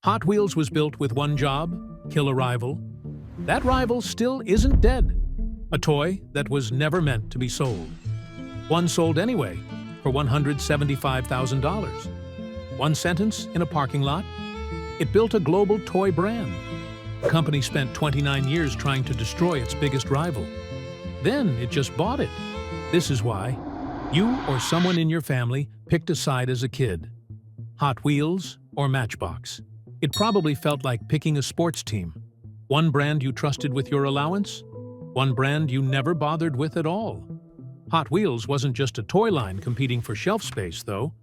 Hot Wheels was built with one job: kill a rival. That rival still isn't dead. A toy that was never meant to be sold. One sold anyway, for $175,000. One sentence in a parking lot. It built a global toy brand. The company spent 29 years trying to destroy its biggest rival. Then it just bought it. This is why you or someone in your family picked a side as a kid. Hot Wheels or Matchbox. It probably felt like picking a sports team. One brand you trusted with your allowance, one brand you never bothered with at all. Hot Wheels wasn't just a toy line competing for shelf space, though.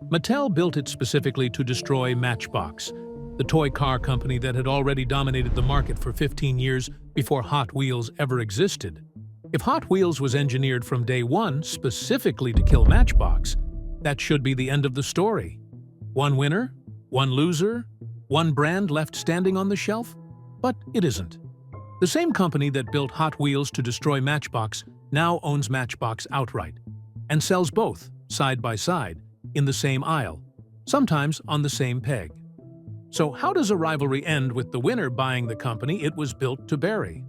Mattel built it specifically to destroy Matchbox, the toy car company that had already dominated the market for 15 years before Hot Wheels ever existed. If Hot Wheels was engineered from day one specifically to kill Matchbox, that should be the end of the story. One winner, one loser, one brand left standing on the shelf? But it isn't. The same company that built Hot Wheels to destroy Matchbox now owns Matchbox outright and sells both, side by side, in the same aisle, sometimes on the same peg. So how does a rivalry end with the winner buying the company it was built to bury?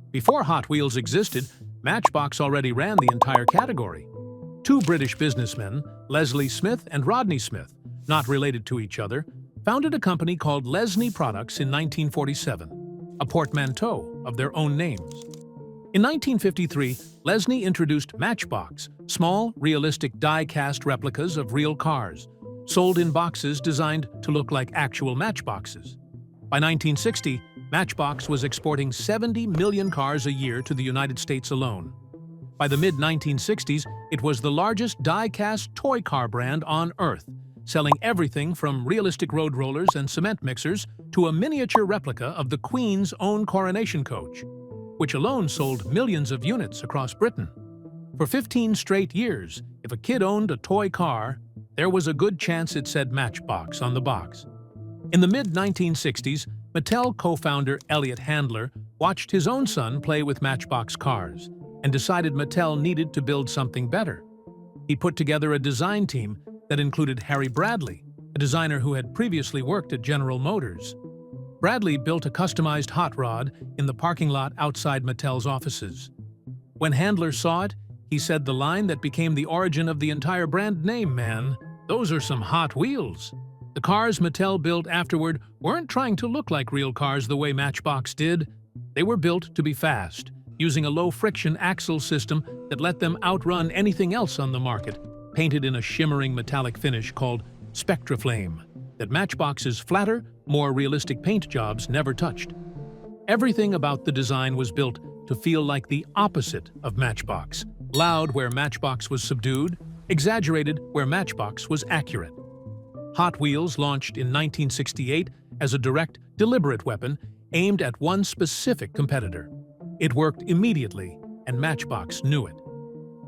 Before Hot Wheels existed, Matchbox already ran the entire category. Two British businessmen, Leslie Smith and Rodney Smith, not related to each other, founded a company called Lesney Products in 1947, a portmanteau of their own names. In 1953, Lesney introduced Matchbox, small, realistic die-cast replicas of real cars, sold in boxes designed to look like actual matchboxes. By 1960, Matchbox was exporting 70 million cars a year to the United States alone. By the mid-1960s, it was the largest die-cast toy car brand on Earth, selling everything from realistic road rollers and cement mixers to a miniature replica of the Queen's own coronation coach, which alone sold millions of units across Britain. For 15 straight years, if a kid owned a toy car, there was a good chance it said Matchbox on the box. In the mid-1960s, Mattel co-founder Elliot Handler watched his own son play with Matchbox cars and decided Mattel needed to build something better. He put together a design team that included Harry Bradley, a designer who had previously worked at General Motors. Bradley built a customized hot rod in the parking lot outside Mattel's offices. When Handler saw it, he said the line that became the origin of the entire brand name, "Man, those are some Hot Wheels." The cars Mattel built afterward weren't trying to look like real cars the way Matchbox did. They were built to be fast, using a low-friction axle system that let them outrun anything else on the market, painted in a shimmering metallic finish called Spectraflame that Matchbox's flatter, more realistic paint jobs never touched. Everything about the design was built to feel like the opposite of Matchbox. Loud where Matchbox was subdued, exaggerated where Matchbox was accurate. Hot Wheels launched in 1968 as a direct, deliberate weapon aimed at one specific competitor. It worked immediately, and Matchbox knew it.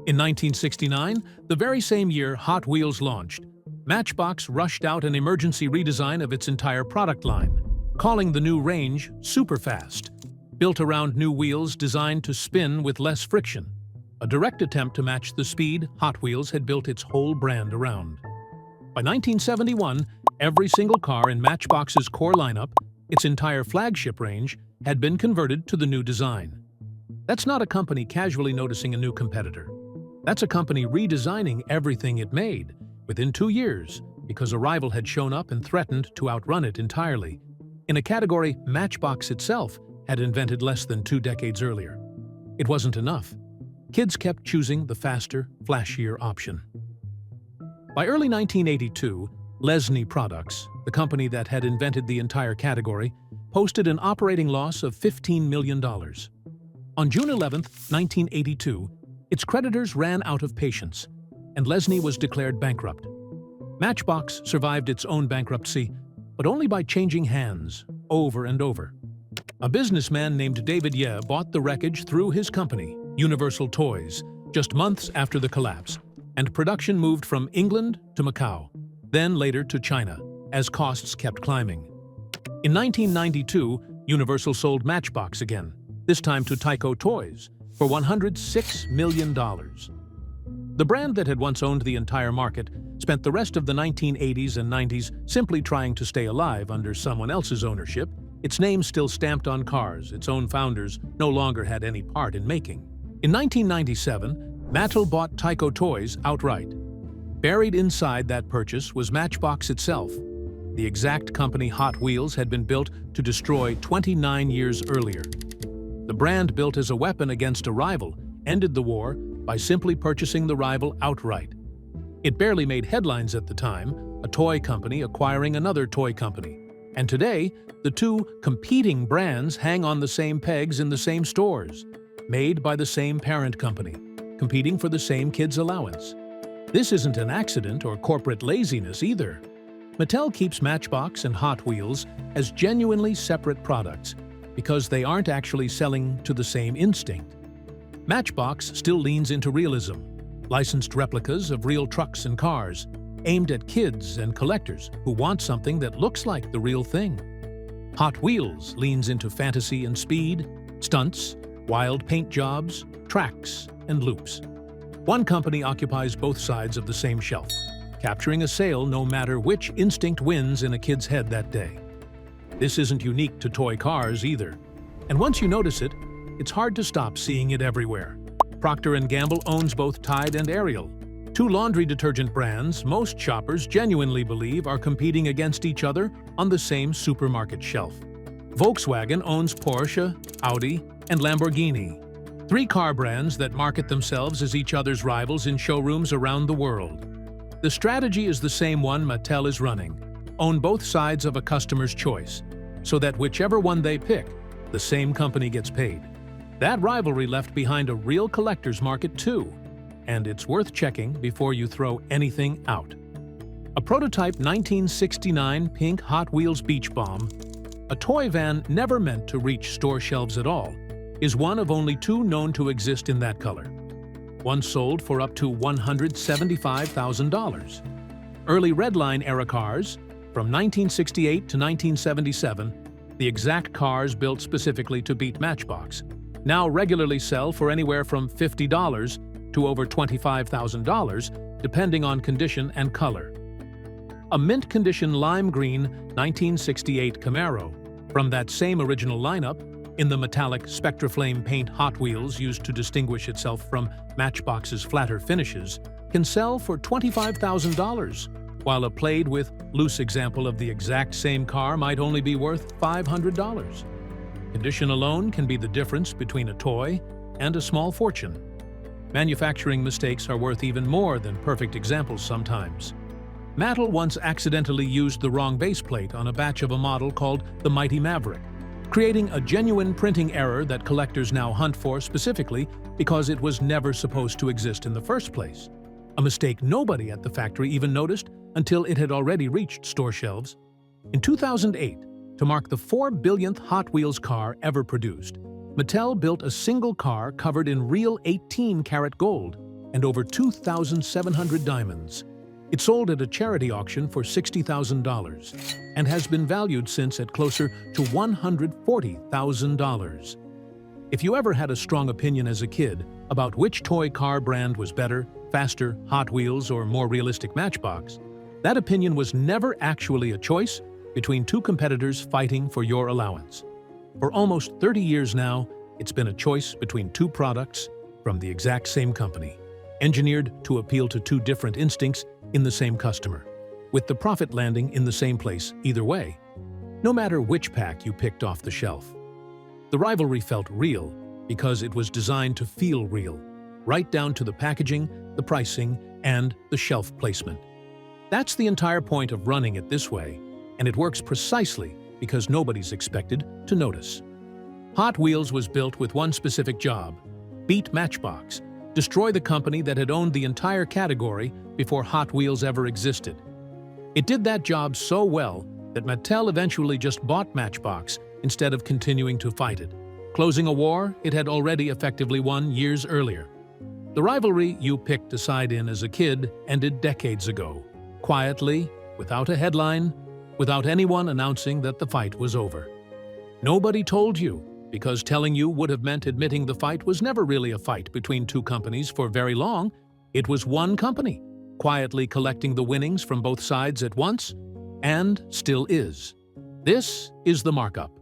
In 1969, the very same year Hot Wheels launched, Matchbox rushed out an emergency redesign of its entire product line, calling the new range Superfast, built around new wheels designed to spin with less friction, a direct attempt to match the speed Hot Wheels had built its whole brand around. By 1971, every single car in Matchbox's core lineup, its entire flagship range, had been converted to the new design. That's not a company casually noticing a new competitor. That's a company redesigning everything it made within 2 years because a rival had shown up and threatened to outrun it entirely, in a category Matchbox itself had invented less than 2 decades earlier. It wasn't enough. Kids kept choosing the faster, flashier option. By early 1982, Lesney Products, the company that had invented the entire category, posted an operating loss of $15 million. On June 11, 1982, its creditors ran out of patience, and Lesney was declared bankrupt. Matchbox survived its own bankruptcy, but only by changing hands, over and over. A businessman named David Yeh bought the wreckage through his company, Universal Toys, just months after the collapse, and production moved from England to Macau, then later to China, as costs kept climbing. In 1992, Universal sold Matchbox again, this time to Tyco Toys, for $106 million. The brand that had once owned the entire market spent the rest of the 1980s and 90s simply trying to stay alive under someone else's ownership, its name still stamped on cars its own founders no longer had any part in making. In 1997, Mattel bought Tyco Toys outright. Buried inside that purchase was Matchbox itself. The exact company Hot Wheels had been built to destroy 29 years earlier. The brand, built as a weapon against a rival, ended the war by simply purchasing the rival outright. It barely made headlines at the time, a toy company acquiring another toy company. And today, the two competing brands hang on the same pegs in the same stores, made by the same parent company, competing for the same kids' allowance. This isn't an accident or corporate laziness either. Mattel keeps Matchbox and Hot Wheels as genuinely separate products because they aren't actually selling to the same instinct. Matchbox still leans into realism, licensed replicas of real trucks and cars, aimed at kids and collectors who want something that looks like the real thing. Hot Wheels leans into fantasy and speed, stunts, wild paint jobs, tracks, and loops. One company occupies both sides of the same shelf, capturing a sale no matter which instinct wins in a kid's head that day. This isn't unique to toy cars either. And once you notice it, it's hard to stop seeing it everywhere. Procter & Gamble owns both Tide and Ariel, two laundry detergent brands most shoppers genuinely believe are competing against each other on the same supermarket shelf. Volkswagen owns Porsche, Audi, and Lamborghini, three car brands that market themselves as each other's rivals in showrooms around the world. The strategy is the same one Mattel is running: own both sides of a customer's choice, so that whichever one they pick, the same company gets paid. That rivalry left behind a real collector's market too, and it's worth checking before you throw anything out. A prototype 1969 pink Hot Wheels Beach Bomb, a toy van never meant to reach store shelves at all, is one of only two known to exist in that color. One sold for up to $175,000. Early Redline era cars, from 1968 to 1977, the exact cars built specifically to beat Matchbox, now regularly sell for anywhere from $50 to over $25,000, depending on condition and color. A mint-condition lime green 1968 Camaro, from that same original lineup, in the metallic Spectraflame paint Hot Wheels used to distinguish itself from Matchbox's flatter finishes, can sell for $25,000, while a played with, loose example of the exact same car might only be worth $500. Condition alone can be the difference between a toy and a small fortune. Manufacturing mistakes are worth even more than perfect examples sometimes. Mattel once accidentally used the wrong base plate on a batch of a model called the Mighty Maverick, creating a genuine printing error that collectors now hunt for specifically because it was never supposed to exist in the first place. A mistake nobody at the factory even noticed until it had already reached store shelves. In 2008, to mark the 4 billionth Hot Wheels car ever produced, Mattel built a single car covered in real 18-karat gold and over 2,700 diamonds. It sold at a charity auction for $60,000 and has been valued since at closer to $140,000. If you ever had a strong opinion as a kid about which toy car brand was better, faster, Hot Wheels, or more realistic Matchbox, that opinion was never actually a choice between two competitors fighting for your allowance. For almost 30 years now, it's been a choice between two products from the exact same company, engineered to appeal to two different instincts in the same customer, with the profit landing in the same place either way, no matter which pack you picked off the shelf. The rivalry felt real because it was designed to feel real, right down to the packaging, the pricing, and the shelf placement. That's the entire point of running it this way, and it works precisely because nobody's expected to notice. Hot Wheels was built with one specific job: beat Matchbox, destroy the company that had owned the entire category before Hot Wheels ever existed. It did that job so well that Mattel eventually just bought Matchbox instead of continuing to fight it, closing a war it had already effectively won years earlier. The rivalry you picked a side in as a kid ended decades ago, quietly, without a headline, without anyone announcing that the fight was over. Nobody told you, because telling you would have meant admitting the fight was never really a fight between two companies for very long. It was one company, quietly collecting the winnings from both sides at once, and still is. This is the Markup.